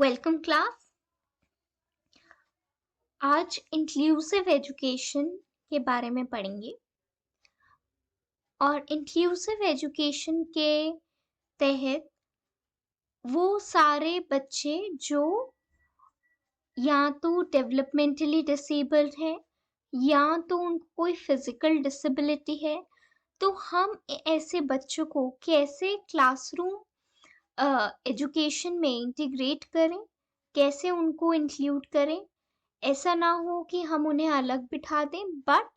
Welcome class. आज inclusive education के बारे में पढ़ेंगे और इंक्लूसिव एजुकेशन के तहत वो सारे बच्चे जो या तो डेवलपमेंटली डिसेबल्ड हैं या तो उनको कोई फिजिकल डिसेबिलिटी है, तो हम ऐसे बच्चों को कैसे क्लासरूम एजुकेशन में इंटीग्रेट करें, कैसे उनको इंक्लूड करें। ऐसा ना हो कि हम उन्हें अलग बिठा दें, बट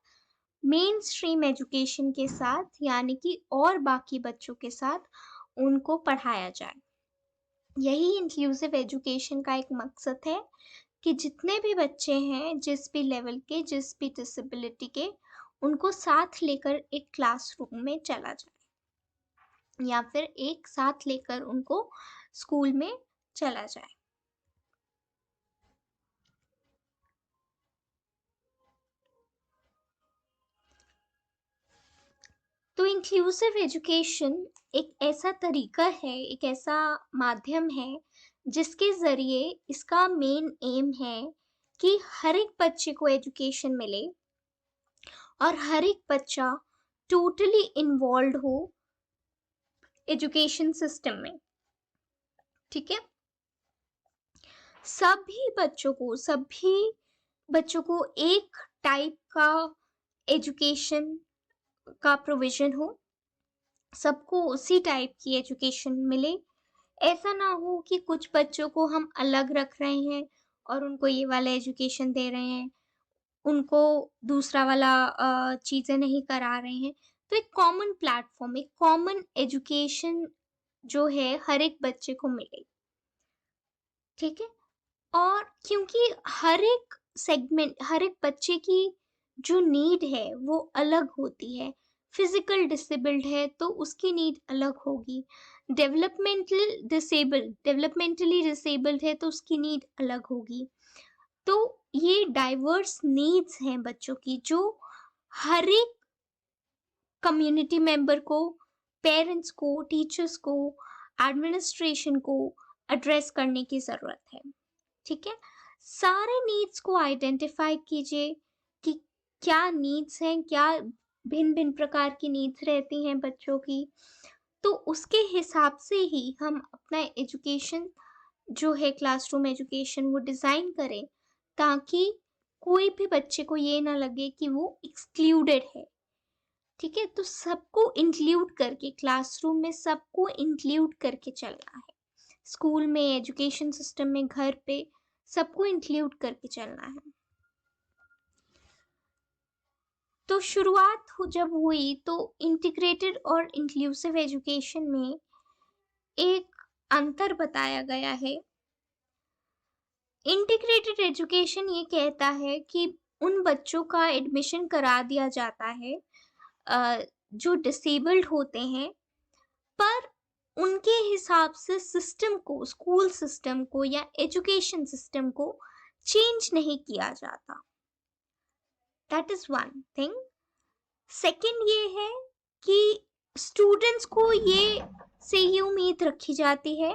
मेन स्ट्रीम एजुकेशन के साथ यानी कि और बाकी बच्चों के साथ उनको पढ़ाया जाए। यही इंक्लूसिव एजुकेशन का एक मकसद है कि जितने भी बच्चे हैं, जिस भी लेवल के, जिस भी डिसेबिलिटी के, उनको साथ लेकर एक क्लासरूम में चला जाए या फिर एक साथ लेकर उनको स्कूल में चला जाए। तो इंक्लूसिव एजुकेशन एक ऐसा तरीका है, एक ऐसा माध्यम है जिसके ज़रिए इसका मेन एम है कि हर एक बच्चे को एजुकेशन मिले और हर एक बच्चा टोटली इन्वॉल्व हो एजुकेशन सिस्टम में। ठीक है, सभी बच्चों को एक टाइप का एजुकेशन का प्रोविजन हो, सबको उसी टाइप की एजुकेशन मिले। ऐसा ना हो कि कुछ बच्चों को हम अलग रख रहे हैं और उनको ये वाला एजुकेशन दे रहे हैं, उनको दूसरा वाला चीज़ें नहीं करा रहे हैं। तो एक कॉमन प्लेटफॉर्म, एक कॉमन एजुकेशन जो है हर एक बच्चे को मिले। ठीक है, और क्योंकि हर एक बच्चे की जो नीड है वो अलग होती है। फिजिकल डिसेबल्ड है तो उसकी नीड अलग होगी, डेवलपमेंटली डिसेबल्ड है तो उसकी नीड अलग होगी। तो ये डाइवर्स नीड्स हैं बच्चों की, जो हर एक कम्युनिटी मेंबर को, पेरेंट्स को, टीचर्स को, एडमिनिस्ट्रेशन को एड्रेस करने की ज़रूरत है। ठीक है, सारे नीड्स को आइडेंटिफाई कीजिए कि क्या नीड्स हैं, क्या भिन्न भिन्न प्रकार की नीड्स रहती हैं बच्चों की। तो उसके हिसाब से ही हम अपना एजुकेशन जो है, क्लासरूम एजुकेशन, वो डिज़ाइन करें ताकि कोई भी बच्चे को ये ना लगे कि वो एक्सक्लूडेड है। ठीक है, तो सबको इंक्लूड करके क्लासरूम में सबको इंक्लूड करके चलना है, स्कूल में, एजुकेशन सिस्टम में, घर पे सबको इंक्लूड करके चलना है। तो शुरुआत जब हुई तो इंटीग्रेटेड और इंक्लूसिव एजुकेशन में एक अंतर बताया गया है। इंटीग्रेटेड एजुकेशन ये कहता है कि उन बच्चों का एडमिशन करा दिया जाता है जो डिसेबल्ड होते हैं, पर उनके हिसाब से सिस्टम को, स्कूल सिस्टम को या एजुकेशन सिस्टम को चेंज नहीं किया जाता। That is one thing. Second ये है कि स्टूडेंट्स को ये उम्मीद रखी जाती है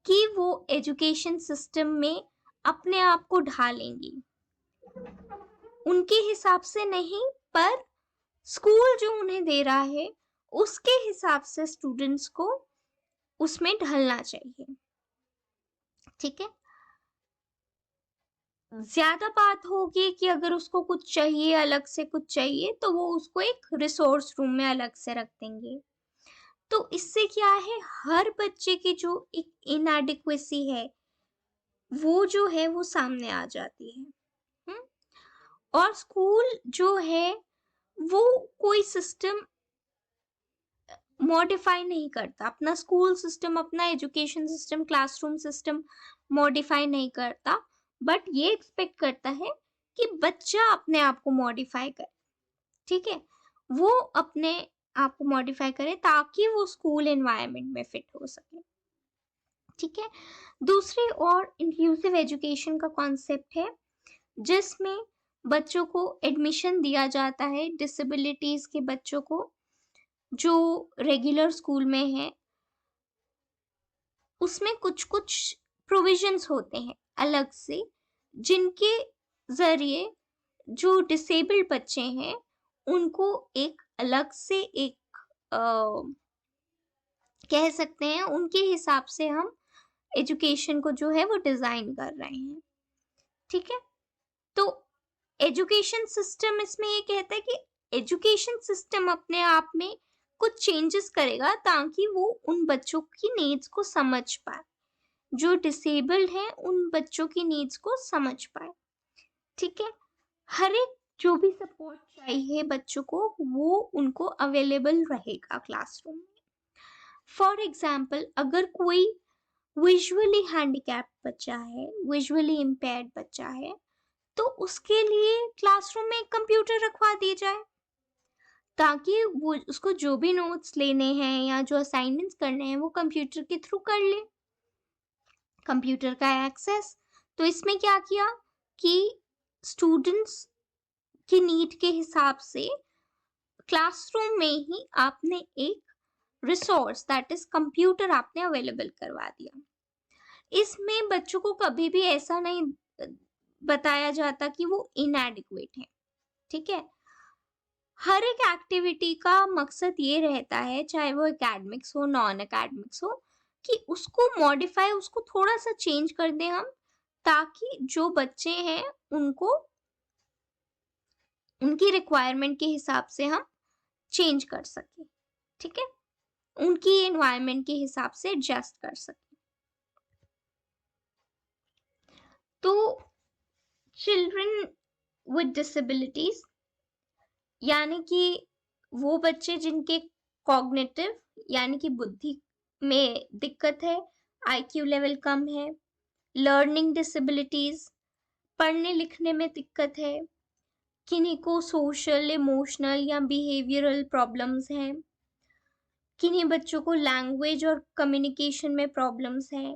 कि वो एजुकेशन सिस्टम में अपने आप को ढालेंगी, उनके हिसाब से नहीं, पर स्कूल जो उन्हें दे रहा है उसके हिसाब से स्टूडेंट्स को उसमें ढलना चाहिए। ठीक है, ज्यादा बात होगी कि अगर उसको कुछ चाहिए, अलग से कुछ चाहिए, तो वो उसको एक रिसोर्स रूम में अलग से रख देंगे। तो इससे क्या है, हर बच्चे की जो एक इनएडिक्वेसी है वो जो है वो सामने आ जाती है। हुँ? और स्कूल जो है वो कोई सिस्टम मॉडिफाई नहीं करता, अपना स्कूल सिस्टम, अपना education system, classroom system modify नहीं करता, बट ये एक्सपेक्ट करता है कि बच्चा अपने आप को मॉडिफाई करे। ठीक है, वो अपने आप को मॉडिफाई करे ताकि वो स्कूल एनवायरनमेंट में फिट हो सके। ठीक है, दूसरी ओर इंक्लूसिव एजुकेशन का कॉन्सेप्ट है जिसमें बच्चों को एडमिशन दिया जाता है, डिसेबिलिटीज के बच्चों को जो रेगुलर स्कूल में है, उसमें कुछ कुछ प्रोविजंस होते हैं अलग से, जिनके जरिए जो डिसेबल्ड बच्चे हैं उनको एक अलग से एक कह सकते हैं उनके हिसाब से हम एजुकेशन को जो है वो डिजाइन कर रहे हैं। ठीक है, तो एजुकेशन सिस्टम इसमें ये कहता है कि एजुकेशन सिस्टम अपने आप में कुछ चेंजेस करेगा ताकि वो उन बच्चों की नीड्स को समझ पाए, जो डिसेबल्ड हैं उन बच्चों की नीड्स को समझ पाए। ठीक है, हर एक जो भी सपोर्ट चाहिए बच्चों को वो उनको अवेलेबल रहेगा क्लासरूम में। फॉर एग्जाम्पल, अगर कोई विजुअली हैंडीकैप्ड बच्चा है, विजुअली इम्पेयर्ड बच्चा है, तो उसके लिए क्लासरूम में एक कंप्यूटर रखवा दिया जाए ताकि वो उसको जो भी नोट्स लेने हैं या जो असाइनमेंट्स करने हैं वो कंप्यूटर के थ्रू कर ले, कंप्यूटर का एक्सेस। तो इसमें क्या किया कि स्टूडेंट्स की नीड के हिसाब से क्लासरूम में ही आपने एक रिसोर्स दैट इज कंप्यूटर आपने अवेलेबल करवा दिया। इसमें बच्चों को कभी भी ऐसा नहीं बताया जाता कि वो इनएडिक्वेट है। ठीक है, हर एक एक्टिविटी का मकसद ये रहता है, चाहे वो एकेडमिक्स हो नॉन एकेडमिक्स हो, कि उसको मॉडिफाई, उसको थोड़ा सा चेंज कर दें हम, ताकि जो बच्चे हैं उनको उनकी रिक्वायरमेंट के हिसाब से हम चेंज कर सकें। ठीक है, उनकी एनवायरनमेंट के हिसाब से एडजस्ट कर सकें। तो चिल्ड्रन विद डिसेबिलिटीज यानी कि वो बच्चे जिनके कॉग्निटिव यानी कि बुद्धि में दिक्कत है, आईक्यू लेवल कम है, लर्निंग डिसेबिलिटीज पढ़ने लिखने में दिक्कत है, किन्हीं को सोशल इमोशनल या बिहेवियरल प्रॉब्लम्स हैं, किन्हीं बच्चों को लैंग्वेज और कम्युनिकेशन में प्रॉब्लम्स हैं,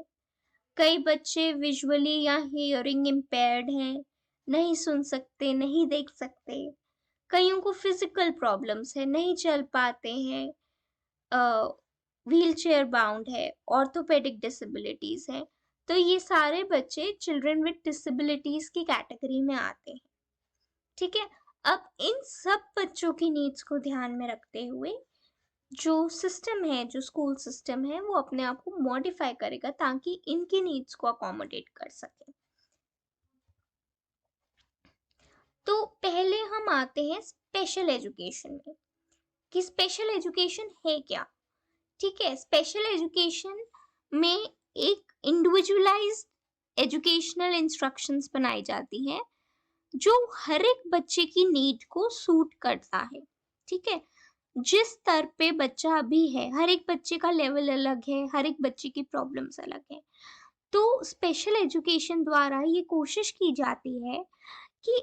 कई बच्चे विजुअली या हियरिंग इम्पेयर्ड हैं, नहीं सुन सकते, नहीं देख सकते, कईयों को फिजिकल प्रॉब्लम्स है, नहीं चल पाते हैं, व्हील चेयर बाउंड है, ऑर्थोपेडिक डिसेबिलिटीज है। तो ये सारे बच्चे चिल्ड्रन विद डिसेबिलिटीज की कैटेगरी में आते हैं। ठीक है, अब इन सब बच्चों की नीड्स को ध्यान में रखते हुए जो सिस्टम है, जो स्कूल सिस्टम है, वो अपने आप को मॉडिफाई करेगा ताकि इनकी नीड्स को अकोमोडेट कर सके। तो पहले हम आते हैं स्पेशल एजुकेशन में कि स्पेशल एजुकेशन है क्या। ठीक है, स्पेशल एजुकेशन में एक इंडिविजुअलाइज्ड एजुकेशनल इंस्ट्रक्शंस बनाई जाती हैं जो हर एक बच्चे की नीड को सूट करता है। ठीक है, जिस स्तर पे बच्चा अभी है, हर एक बच्चे का लेवल अलग है, हर एक बच्चे की प्रॉब्लम्स अलग है। तो स्पेशल एजुकेशन द्वारा ये कोशिश की जाती है कि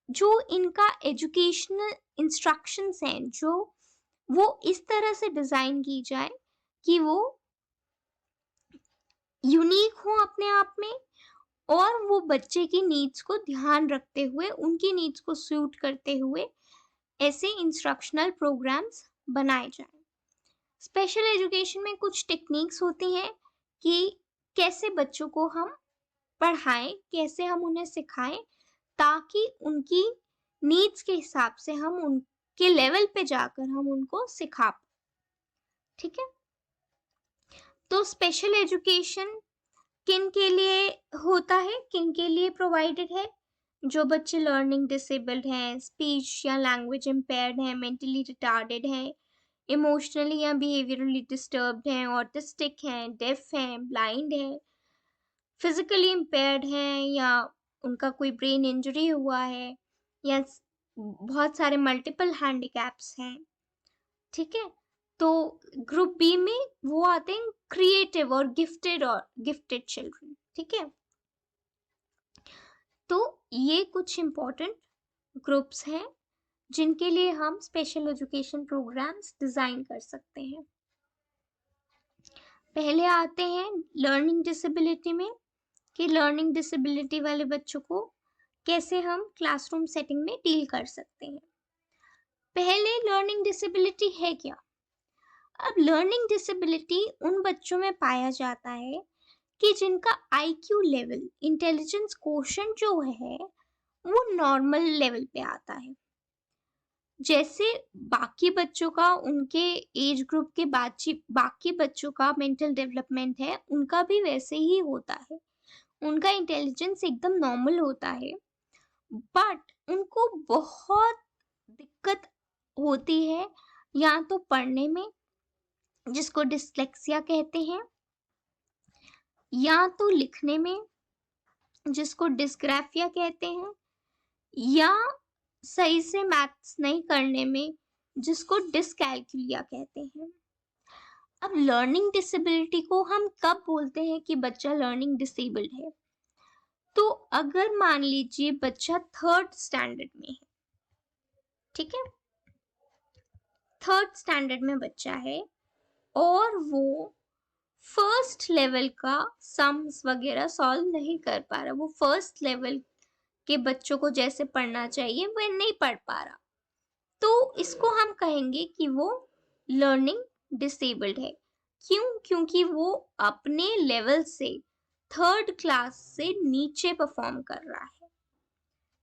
जो इनका एजुकेशनल इंस्ट्रक्शंस हैं जो वो इस तरह से डिजाइन की जाए कि वो यूनिक हो अपने आप में और वो बच्चे की नीड्स को ध्यान रखते हुए, उनकी नीड्स को सूट करते हुए ऐसे इंस्ट्रक्शनल प्रोग्राम्स बनाए जाएं। स्पेशल एजुकेशन में कुछ टेक्निक्स होती हैं कि कैसे बच्चों को हम पढ़ाएं, कैसे हम उन्हें सिखाएं ताकि उनकी नीड्स के हिसाब से हम उनके लेवल पे जाकर हम उनको सिखा पाए। ठीक है, तो स्पेशल एजुकेशन किन के लिए होता है, किन के लिए प्रोवाइडेड है? जो बच्चे लर्निंग डिसेबल्ड हैं, स्पीच या लैंग्वेज इम्पेयर्ड हैं, मेंटली रिटार्डेड हैं, इमोशनली या बिहेवियरली डिस्टर्ब्ड हैं, ऑटिस्टिक हैं, डेफ हैं, ब्लाइंड हैं, फिजिकली इम्पेयर्ड हैं या उनका कोई ब्रेन इंजरी हुआ है या बहुत सारे मल्टीपल हैंडीकैप्स हैं। ठीक है, तो ग्रुप बी में वो आते हैं क्रिएटिव और गिफ्टेड चिल्ड्रन। ठीक है, तो ये कुछ इंपॉर्टेंट ग्रुप्स हैं जिनके लिए हम स्पेशल एजुकेशन प्रोग्राम्स डिजाइन कर सकते हैं। पहले आते हैं लर्निंग डिसेबिलिटी में कि लर्निंग डिसेबिलिटी वाले बच्चों को कैसे हम क्लासरूम सेटिंग में डील कर सकते हैं। पहले लर्निंग डिसेबिलिटी है क्या? अब लर्निंग डिसेबिलिटी उन बच्चों में पाया जाता है कि जिनका आईक्यू लेवल, इंटेलिजेंस क्वोशंट जो है वो नॉर्मल लेवल पे आता है। जैसे बाकी बच्चों का, उनके एज ग्रुप के बाकी बच्चों का मेंटल डेवलपमेंट है, उनका भी वैसे ही होता है। उनका इंटेलिजेंस एकदम नॉर्मल होता है, बट उनको बहुत दिक्कत होती है या तो पढ़ने में, जिसको डिसलेक्सिया कहते हैं, या तो लिखने में, जिसको डिस्ग्राफिया कहते हैं, या सही से मैथ्स नहीं करने में, जिसको डिसकैल्कुलिया कहते हैं। अब लर्निंग डिसेबिलिटी को हम कब बोलते हैं कि बच्चा लर्निंग डिसेबल्ड है? तो अगर मान लीजिए बच्चा 3rd स्टैंडर्ड में है, ठीक है, 3rd स्टैंडर्ड में बच्चा है और वो फर्स्ट लेवल का सम्स वगैरह सॉल्व नहीं कर पा रहा, वो फर्स्ट लेवल के बच्चों को जैसे पढ़ना चाहिए वह नहीं पढ़ पा रहा, तो इसको हम कहेंगे कि वो लर्निंग डिसेबल्ड है। क्यों? क्योंकि वो अपने लेवल से 3rd क्लास से नीचे परफॉर्म कर रहा है।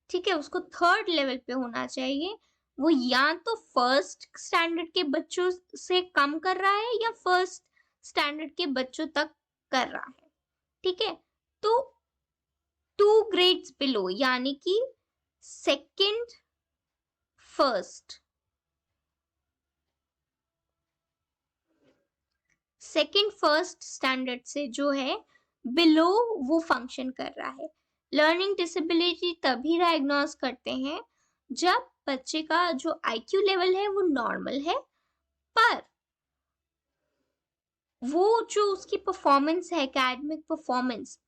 ठीक है, उसको 3rd लेवल पे होना चाहिए, वो या तो फर्स्ट स्टैंडर्ड के बच्चों से कम कर रहा है या फर्स्ट स्टैंडर्ड के बच्चों तक कर रहा है। ठीक है, तो 2 ग्रेड्स बिलो, यानी कि सेकंड फर्स्ट स्टैंडर्ड से जो है बिलो वो फंक्शन कर रहा है। लर्निंग डिसेबिलिटी तभी डायग्नोज करते हैं जब बच्चे का जो आईक्यू लेवल है वो नॉर्मल है, पर वो जो उसकी परफॉर्मेंस है, एकेडमिक परफॉर्मेंस,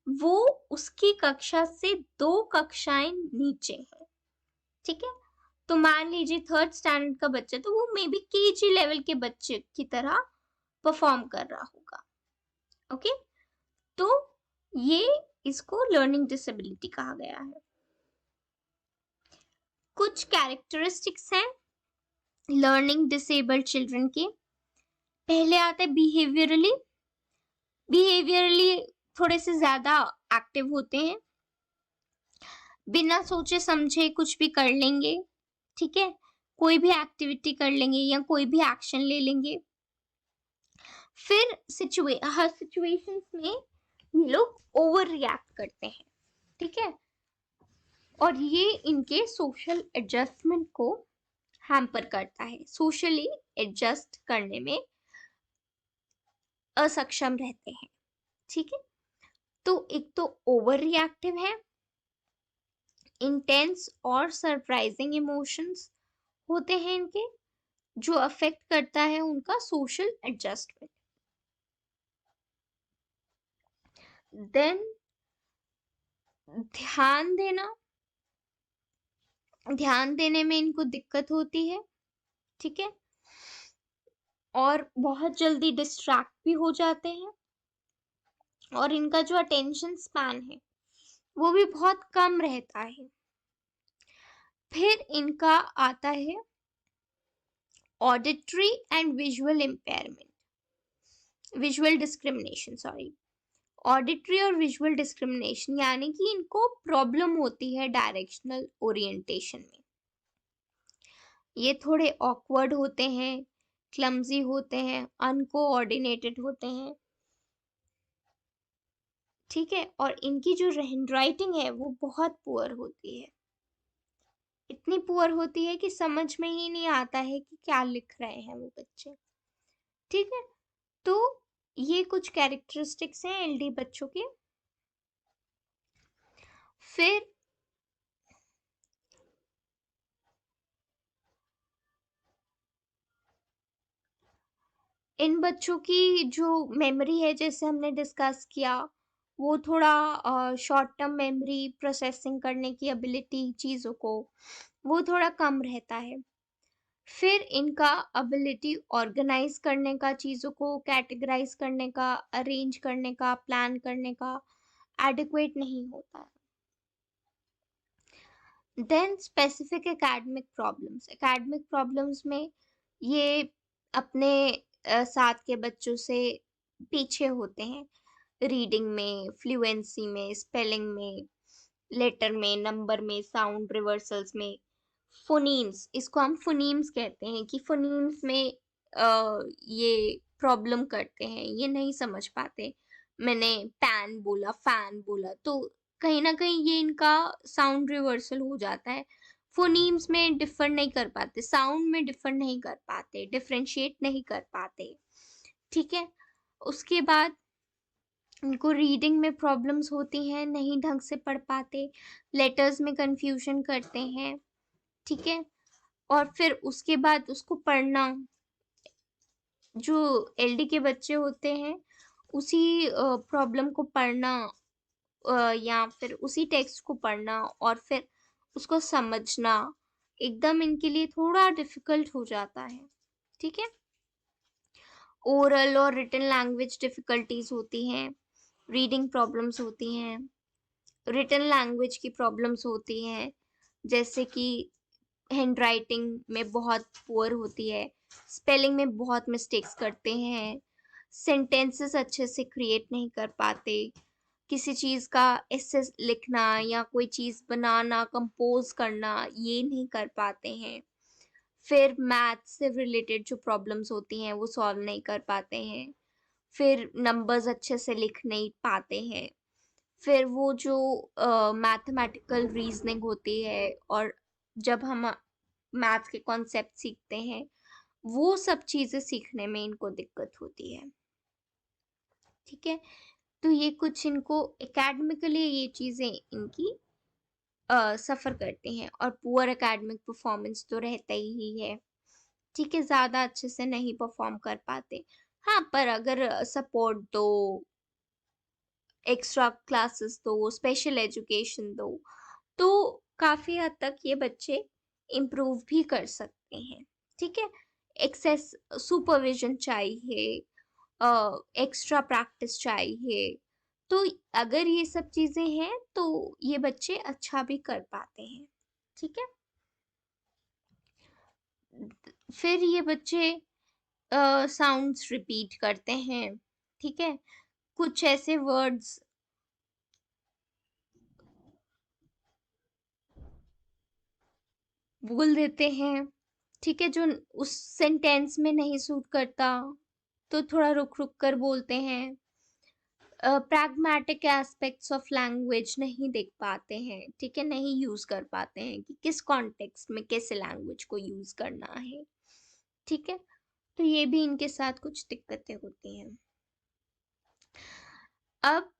वो उसकी कक्षा से 2 कक्षाएं नीचे है। ठीक है, तो मान लीजिए 3rd स्टैंडर्ड का बच्चा, तो वो मे बी केजी लेवल के बच्चे की तरह परफॉर्म कर रहा होगा। ओके, तो ये इसको लर्निंग डिसेबिलिटी कहा गया है। कुछ कैरेक्टरिस्टिक्स हैं लर्निंग डिसेबल्ड चिल्ड्रन के। पहले आता है बिहेवियरली थोड़े से ज्यादा एक्टिव होते हैं, बिना सोचे समझे कुछ भी कर लेंगे। ठीक है, कोई भी एक्टिविटी कर लेंगे या कोई भी एक्शन ले लेंगे। फिर हर सिचुएशंस में ये लोग ओवर रिएक्ट करते हैं। ठीक है, और ये इनके सोशल एडजस्टमेंट को हैम्पर करता है, सोशली एडजस्ट करने में असक्षम रहते हैं। ठीक है, तो एक तो ओवर रिएक्टिव है, इंटेंस और सरप्राइजिंग इमोशंस होते हैं इनके, जो अफेक्ट करता है उनका सोशल एडजस्टमेंट। देन ध्यान देने में इनको दिक्कत होती है। ठीक है, और बहुत जल्दी डिस्ट्रैक्ट भी हो जाते हैं, और इनका जो अटेंशन स्पैन है वो भी बहुत कम रहता है। फिर इनका आता है auditory and visual discrimination, auditory और विजुअल डिस्क्रिमिनेशन, यानी कि इनको प्रॉब्लम होती है डायरेक्शनल ओरिएंटेशन में। ये थोड़े ऑकवर्ड होते हैं, क्लमजी होते हैं, अनकोऑर्डिनेटेड होते हैं। ठीक है, और इनकी जो हैंडराइटिंग है वो बहुत पुअर होती है, इतनी पुअर होती है कि समझ में ही नहीं आता है कि क्या लिख रहे हैं वो बच्चे। ठीक है, तो ये कुछ कैरेक्टरिस्टिक्स हैं एलडी बच्चों के। फिर इन बच्चों की जो मेमोरी है, जैसे हमने डिस्कस किया, वो थोड़ा शॉर्ट टर्म मेमोरी, प्रोसेसिंग करने की एबिलिटी चीज़ों को, वो थोड़ा कम रहता है। फिर इनका एबिलिटी ऑर्गेनाइज करने का, चीज़ों को कैटेगराइज करने का, अरेंज करने का, प्लान करने का एडिक्वेट नहीं होता है। देन स्पेसिफिक एकेडमिक प्रॉब्लम्स में ये अपने साथ के बच्चों से पीछे होते हैं, रीडिंग में, फ्लुएंसी में, स्पेलिंग में, लेटर में, नंबर में, साउंड रिवर्सल्स में, फोनीम्स, इसको हम फोनीम्स कहते हैं कि फोनीम्स में ये प्रॉब्लम करते हैं, ये नहीं समझ पाते। मैंने पैन बोला, फैन बोला, तो कहीं ना कहीं ये इनका साउंड रिवर्सल हो जाता है। फोनीम्स में डिफर नहीं कर पाते, साउंड में डिफर नहीं कर पाते, डिफरेंशिएट नहीं कर पाते। ठीक है। उसके बाद उनको रीडिंग में प्रॉब्लम्स होती हैं, नहीं ढंग से पढ़ पाते, लेटर्स में कंफ्यूजन करते हैं। ठीक है। और फिर उसके बाद उसको पढ़ना, जो एलडी के बच्चे होते हैं उसी प्रॉब्लम को पढ़ना, या फिर उसी टेक्स्ट को पढ़ना और फिर उसको समझना एकदम इनके लिए थोड़ा डिफिकल्ट हो जाता है। ठीक है। ओरल और रिटन लैंग्वेज डिफिकल्टीज होती हैं, रीडिंग प्रॉब्लम्स होती हैं, रिटन लैंग्वेज की प्रॉब्लम्स होती हैं, जैसे कि हैंड राइटिंग में बहुत पुअर होती है, स्पेलिंग में बहुत मिस्टेक्स करते हैं, सेंटेंसेस अच्छे से क्रिएट नहीं कर पाते, किसी चीज़ का ऐसे लिखना या कोई चीज़ बनाना, कंपोज करना, ये नहीं कर पाते हैं। फिर मैथ से रिलेटेड जो प्रॉब्लम्स होती हैं वो सॉल्व नहीं कर पाते हैं। फिर नंबर्स अच्छे से लिख नहीं पाते हैं। फिर वो जो मैथमेटिकल रीजनिंग होती है, और जब हम मैथ के कॉन्सेप्ट सीखते हैं, वो सब चीज़ें सीखने में इनको दिक्कत होती है। ठीक है। तो ये कुछ इनको एकेडमिकली ये चीज़ें इनकी सफ़र करती हैं, और पुअर एकेडमिक परफॉर्मेंस तो रहता ही है। ठीक है, ज़्यादा अच्छे से नहीं परफॉर्म कर पाते। हाँ, पर अगर सपोर्ट दो, एक्स्ट्रा क्लासेस दो, स्पेशल एजुकेशन दो, तो काफ़ी हद तक ये बच्चे इम्प्रूव भी कर सकते हैं। ठीक है। एक्सेस सुपरविजन चाहिए, एक्स्ट्रा प्रैक्टिस चाहिए। तो अगर ये सब चीज़ें हैं तो ये बच्चे अच्छा भी कर पाते हैं। ठीक है। फिर ये बच्चे साउंड्स रिपीट करते हैं। ठीक है। कुछ ऐसे वर्ड्स बोल देते हैं, ठीक है, जो उस सेंटेंस में नहीं सूट करता, तो थोड़ा रुक रुक कर बोलते हैं। प्रैग्मेटिक एस्पेक्ट्स ऑफ लैंग्वेज नहीं देख पाते हैं। ठीक है, नहीं यूज कर पाते हैं कि किस कॉन्टेक्स्ट में कैसे लैंग्वेज को यूज करना है। ठीक है। तो ये भी इनके साथ कुछ दिक्कतें होती हैं। अब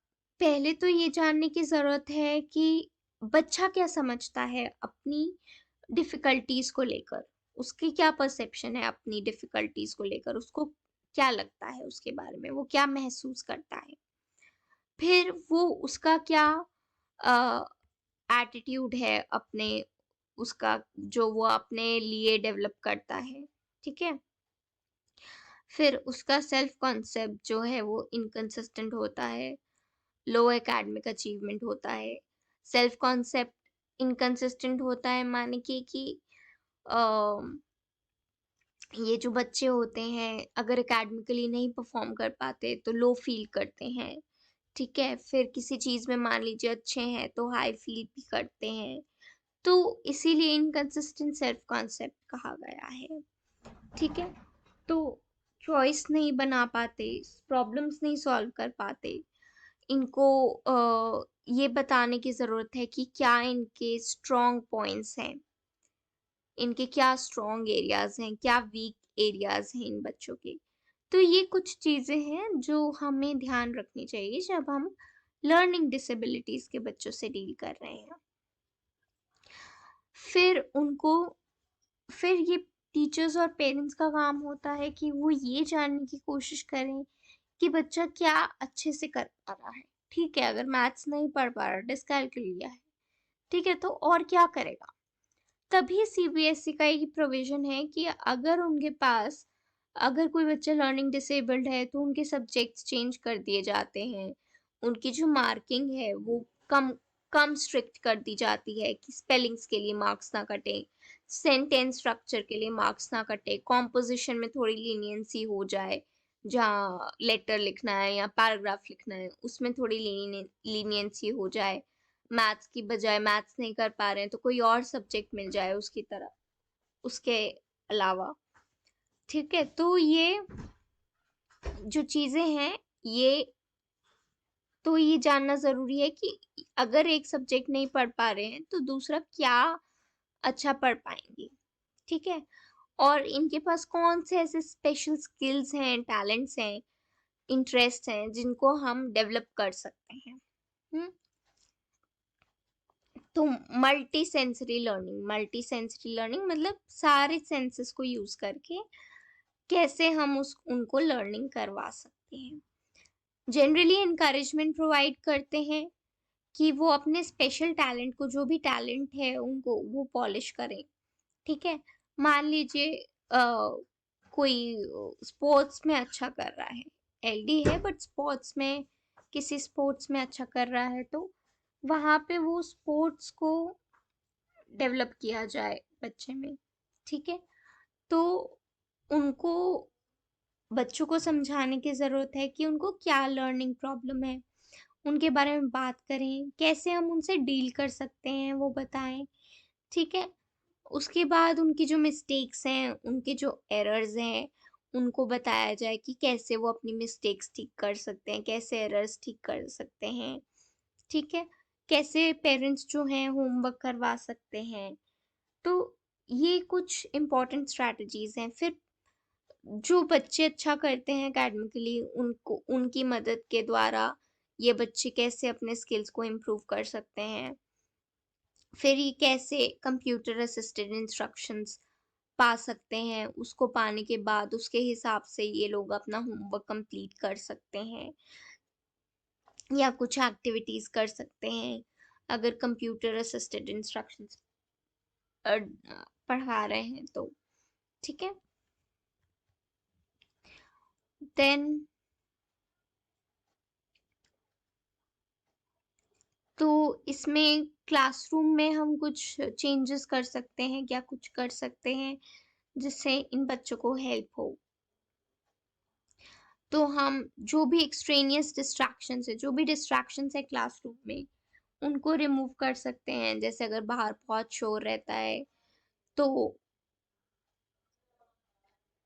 पहले तो ये जानने की जरूरत है कि बच्चा क्या समझता है अपनी डिफिकल्टीज को लेकर, उसकी क्या परसेप्शन है अपनी डिफिकल्टीज को लेकर, उसको क्या लगता है उसके बारे में, वो क्या महसूस करता है, फिर वो उसका क्या एटीट्यूड है अपने, उसका जो वो अपने लिए डेवलप करता है। ठीक है। फिर उसका सेल्फ कॉन्सेप्ट जो है वो इनकंसिस्टेंट होता है, लो एकेडमिक अचीवमेंट होता है। सेल्फ कॉन्सेप्ट इनकंसिस्टेंट होता है माने कि ये जो बच्चे होते हैं अगर एकेडमिकली नहीं परफॉर्म कर पाते तो लो फील करते हैं। ठीक है। फिर किसी चीज़ में मान लीजिए अच्छे हैं तो हाई फील भी करते हैं। तो इसीलिए इनकंसिस्टेंट सेल्फ कॉन्सेप्ट कहा गया है। ठीक है। तो चॉइस नहीं बना पाते, प्रॉब्लम्स नहीं सॉल्व कर पाते, इनको ये बताने की ज़रूरत है कि क्या इनके स्ट्रॉन्ग पॉइंट्स हैं, इनके क्या स्ट्रॉन्ग एरियाज हैं, क्या वीक एरियाज हैं इन बच्चों के। तो ये कुछ चीज़ें हैं जो हमें ध्यान रखनी चाहिए जब हम लर्निंग डिसेबिलिटीज के बच्चों से डील कर रहे हैं। फिर उनको फिर ये टीचर्स और पेरेंट्स का काम होता है कि वो ये जानने की कोशिश करें कि बच्चा क्या अच्छे से कर पा रहा है। ठीक है, अगर मैथ्स नहीं पढ़ पा रहा, डिसकैलकुलेट लिया है, ठीक है, तो और क्या करेगा। तभी सीबीएसई का ये प्रोविजन है कि अगर उनके पास, अगर कोई बच्चा लर्निंग डिसेबल्ड है तो उनके सब्जेक्ट्स चेंज कर दिए जाते हैं, उनकी जो मार्किंग है वो कम कम स्ट्रिक्ट कर दी जाती है कि स्पेलिंग्स के लिए मार्क्स ना कटे, सेंटेंस स्ट्रक्चर के लिए मार्क्स ना कटे, कॉम्पोजिशन में थोड़ी लीनियंसी हो जाए, जहाँ लेटर लिखना है या पैराग्राफ लिखना है उसमें थोड़ी लीनियंसी हो जाए। मैथ्स की बजाय मैथ्स नहीं कर पा रहे हैं तो कोई और सब्जेक्ट मिल जाए उसकी तरह, उसके अलावा। ठीक है, तो ये जो चीजें हैं, ये जानना जरूरी है कि अगर एक सब्जेक्ट नहीं पढ़ पा रहे हैं तो दूसरा क्या अच्छा पढ़ पाएंगे। ठीक है, और इनके पास कौन से ऐसे स्पेशल स्किल्स हैं, टैलेंट्स हैं, इंटरेस्ट हैं जिनको हम डेवलप कर सकते हैं। हम्म तो मल्टी सेंसरी लर्निंग मतलब सारे सेंसेस को यूज करके कैसे हम उनको लर्निंग करवा सकते हैं। जनरली इनकरेजमेंट प्रोवाइड करते हैं कि वो अपने स्पेशल टैलेंट को, जो भी टैलेंट है उनको वो पॉलिश करें। ठीक है, मान लीजिए कोई स्पोर्ट्स में अच्छा कर रहा है, एलडी है बट स्पोर्ट्स में, किसी स्पोर्ट्स में अच्छा कर रहा है, तो वहां पे वो स्पोर्ट्स को डेवलप किया जाए बच्चे में। ठीक है, तो उनको, बच्चों को समझाने की जरूरत है कि उनको क्या लर्निंग प्रॉब्लम है, उनके बारे में बात करें, कैसे हम उनसे डील कर सकते हैं वो बताएं। ठीक है, उसके बाद उनकी जो मिस्टेक्स हैं, उनके जो एरर्स हैं, उनको बताया जाए कि कैसे वो अपनी मिस्टेक्स ठीक कर सकते हैं, कैसे एरर्स ठीक कर सकते हैं। ठीक है, कैसे पेरेंट्स जो हैं होमवर्क करवा सकते हैं। तो ये कुछ इम्पोर्टेंट स्ट्रैटेजीज हैं। फिर जो बच्चे अच्छा करते हैं एकेडमिकली, उनको उनकी मदद के द्वारा ये बच्चे कैसे अपने स्किल्स को इम्प्रूव कर सकते हैं। फिर ये कैसे कंप्यूटर असिस्टेड इंस्ट्रक्शंस पा सकते हैं, उसको पाने के बाद उसके हिसाब से ये लोग अपना होमवर्क कंप्लीट कर सकते हैं या कुछ एक्टिविटीज कर सकते हैं अगर कंप्यूटर असिस्टेड इंस्ट्रक्शंस पढ़ा रहे हैं तो। ठीक है, देन तो इसमें क्लासरूम में हम कुछ चेंजेस कर सकते हैं, क्या कुछ कर सकते हैं जिससे इन बच्चों को हेल्प हो। तो हम जो भी एक्सट्रेनियस डिस्ट्रैक्शंस है, जो भी डिस्ट्रैक्शंस है क्लासरूम में, उनको रिमूव कर सकते हैं। जैसे अगर बाहर बहुत शोर रहता है तो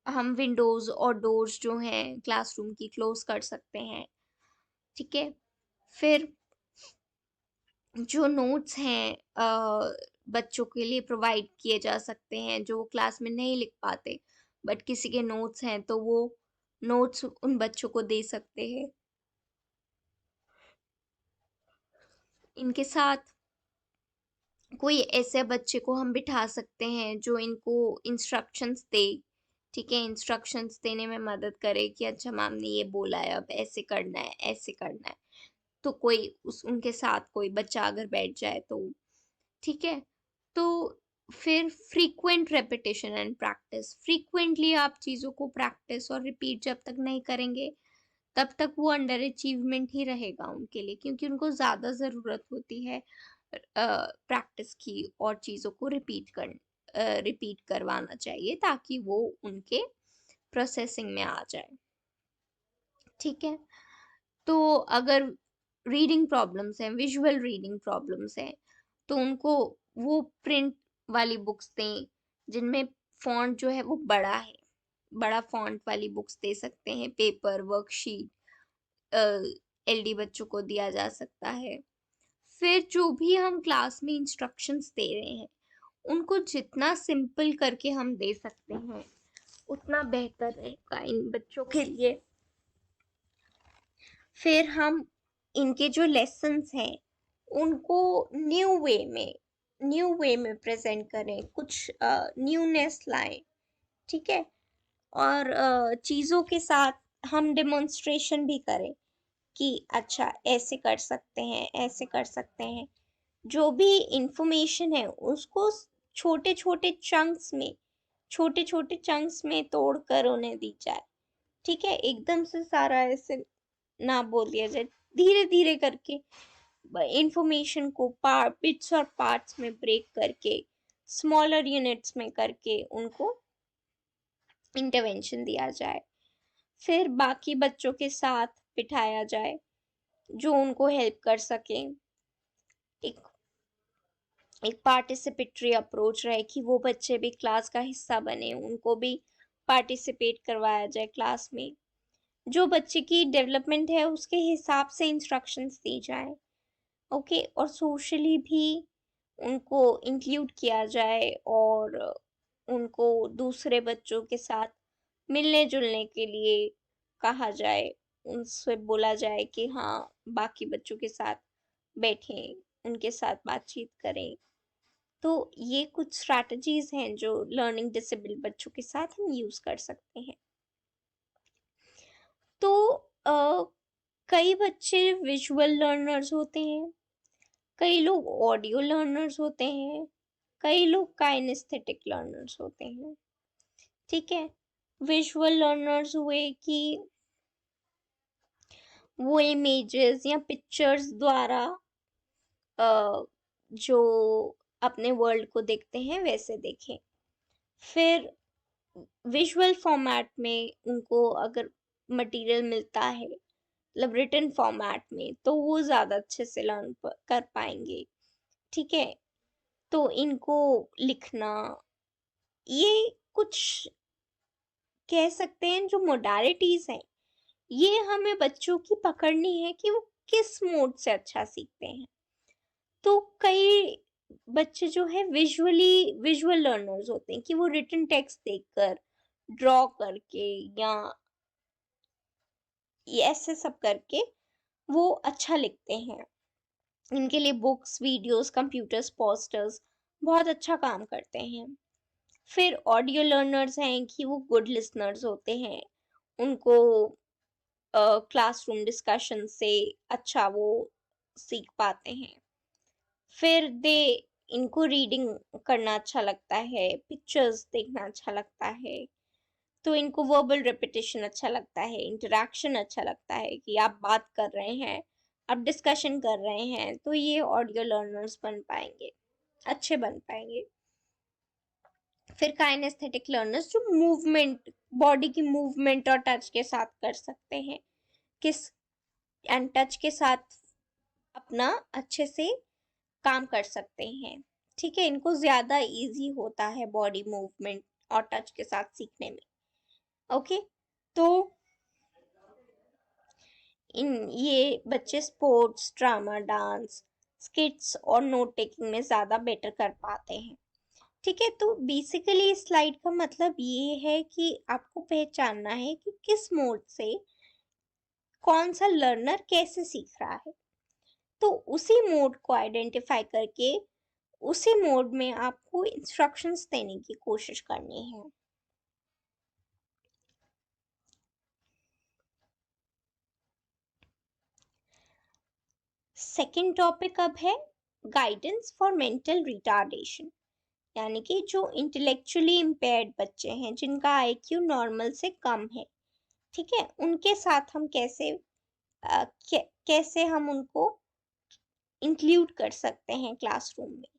हम विंडोज और डोर्स जो हैं क्लासरूम की क्लोज कर सकते हैं। ठीक है, फिर जो नोट्स हैं बच्चों के लिए प्रोवाइड किए जा सकते हैं, जो वो क्लास में नहीं लिख पाते बट किसी के नोट्स हैं तो वो नोट्स उन बच्चों को दे सकते हैं। इनके साथ कोई ऐसे बच्चे को हम बिठा सकते हैं जो इनको इंस्ट्रक्शंस दे। ठीक है, इंस्ट्रक्शंस देने में मदद करे कि अच्छा मैम ने ये बोला है, अब ऐसे करना है, ऐसे करना है। तो कोई उनके साथ कोई बच्चा अगर बैठ जाए तो। ठीक है, तो फिर frequent repetition and practice, frequently आप चीज़ों को प्रैक्टिस और रिपीट जब तक नहीं करेंगे तब तक वो अंडर अचीवमेंट ही रहेगा उनके लिए, क्योंकि उनको ज़्यादा ज़रूरत होती है प्रैक्टिस की और चीज़ों को रिपीट करवाना चाहिए ताकि वो उनके प्रोसेसिंग में आ जाए। ठीक है, तो अगर रीडिंग प्रॉब्लम्स हैं, विजुअल रीडिंग प्रॉब्लम्स हैं, तो उनको वो प्रिंट वाली बुक्स दें जिनमें फॉन्ट जो है वो बड़ा है, बड़ा फॉन्ट वाली बुक्स दे सकते हैं। पेपर वर्कशीट एलडी बच्चों को दिया जा सकता है। फिर जो भी हम क्लास में इंस्ट्रक्शंस दे रहे हैं उनको जितना सिंपल करके हम दे सकते हैं उतना बेहतर रहेगा इन बच्चों के लिए। फिर हम इनके जो लेसन्स हैं उनको न्यू वे में प्रेजेंट करें, कुछ न्यूनेस लाएं। ठीक है, और चीज़ों के साथ हम डेमोन्स्ट्रेशन भी करें कि अच्छा ऐसे कर सकते हैं, ऐसे कर सकते हैं। जो भी इंफॉर्मेशन है उसको छोटे छोटे चंक्स में तोड़कर उन्हें दी जाए। ठीक है, एकदम से सारा ऐसे ना बोल दिया जाए, धीरे धीरे करके इंफॉर्मेशन को बिट्स और पार्ट्स में ब्रेक करके, स्मॉलर यूनिट्स में करके उनको इंटरवेंशन दिया जाए। फिर बाकी बच्चों के साथ बिठाया जाए जो उनको हेल्प कर सके। एक एक पार्टिसिपेटरी अप्रोच रहे कि वो बच्चे भी क्लास का हिस्सा बने, उनको भी पार्टिसिपेट करवाया जाए क्लास में। जो बच्चे की डेवलपमेंट है उसके हिसाब से इंस्ट्रक्शंस दी जाए। ओके, और सोशली भी उनको इंक्लूड किया जाए और उनको दूसरे बच्चों के साथ मिलने जुलने के लिए कहा जाए। उनसे बोला जाए कि हाँ, बाकी बच्चों के साथ बैठें, उनके साथ बातचीत करें। तो ये कुछ स्ट्रैटेजीज हैं जो लर्निंग डिसेबल्ड बच्चों के साथ हम यूज कर सकते हैं। तो कई बच्चे विजुअल लर्नर्स होते हैं, कई लोग ऑडियो लर्नर्स होते हैं, कई लोग काइनेस्थेटिक लर्नर्स होते हैं। ठीक है, विजुअल लर्नर्स हुए कि वो इमेजेस या पिक्चर्स द्वारा जो अपने वर्ल्ड को देखते हैं वैसे देखें। फिर विजुअल फॉर्मेट में उनको अगर मटेरियल मिलता है, मतलब रिटन फॉर्मेट में, तो वो ज़्यादा अच्छे से लर्न कर पाएंगे। ठीक है, तो इनको लिखना, ये कुछ कह सकते हैं जो मोडालिटीज हैं, ये हमें बच्चों की पकड़नी है कि वो किस मोड से अच्छा सीखते हैं। तो कई बच्चे जो है विजुअल लर्नर्स होते हैं कि वो रिटन टेक्स्ट देखकर, ड्रॉ करके या ये ऐसे सब करके वो अच्छा लिखते हैं। इनके लिए बुक्स, वीडियोस, कंप्यूटर्स, पोस्टर्स बहुत अच्छा काम करते हैं। फिर ऑडियो लर्नर्स हैं कि वो गुड लिसनर्स होते हैं, उनको क्लासरूम डिस्कशन से अच्छा वो सीख पाते हैं। फिर इनको रीडिंग करना अच्छा लगता है, पिक्चर्स देखना अच्छा लगता है, तो इनको वर्बल रिपीटिशन अच्छा लगता है, इंटरेक्शन अच्छा लगता है कि आप बात कर रहे हैं, आप डिस्कशन कर रहे हैं, तो ये ऑडियो लर्नर्स बन पाएंगे, अच्छे बन पाएंगे। फिर काइनेस्थेटिक लर्नर्स जो मूवमेंट, बॉडी की मूवमेंट और टच के साथ कर सकते हैं, किस एंड टच के साथ अपना अच्छे से काम कर सकते हैं। ठीक है, इनको ज्यादा इजी होता है बॉडी मूवमेंट और टच के साथ सीखने में। ओके, तो ये बच्चे स्पोर्ट्स, ड्रामा, डांस, स्किट्स और नोट टेकिंग में ज्यादा बेटर कर पाते हैं। ठीक है, तो बेसिकली इस स्लाइड का मतलब ये है कि आपको पहचानना है कि किस मोड से कौन सा लर्नर कैसे सीख रहा है। तो उसी मोड को आइडेंटिफाई करके उसी मोड में आपको इंस्ट्रक्शंस देने की कोशिश करनी है। सेकंड टॉपिक अब है गाइडेंस फॉर मेंटल रिटार्डेशन, यानी कि जो इंटेलेक्चुअली इम्पेयर्ड बच्चे हैं, जिनका आईक्यू नॉर्मल से कम है। ठीक है, उनके साथ हम कैसे हम उनको इंक्लूड कर सकते हैं क्लासरूम में।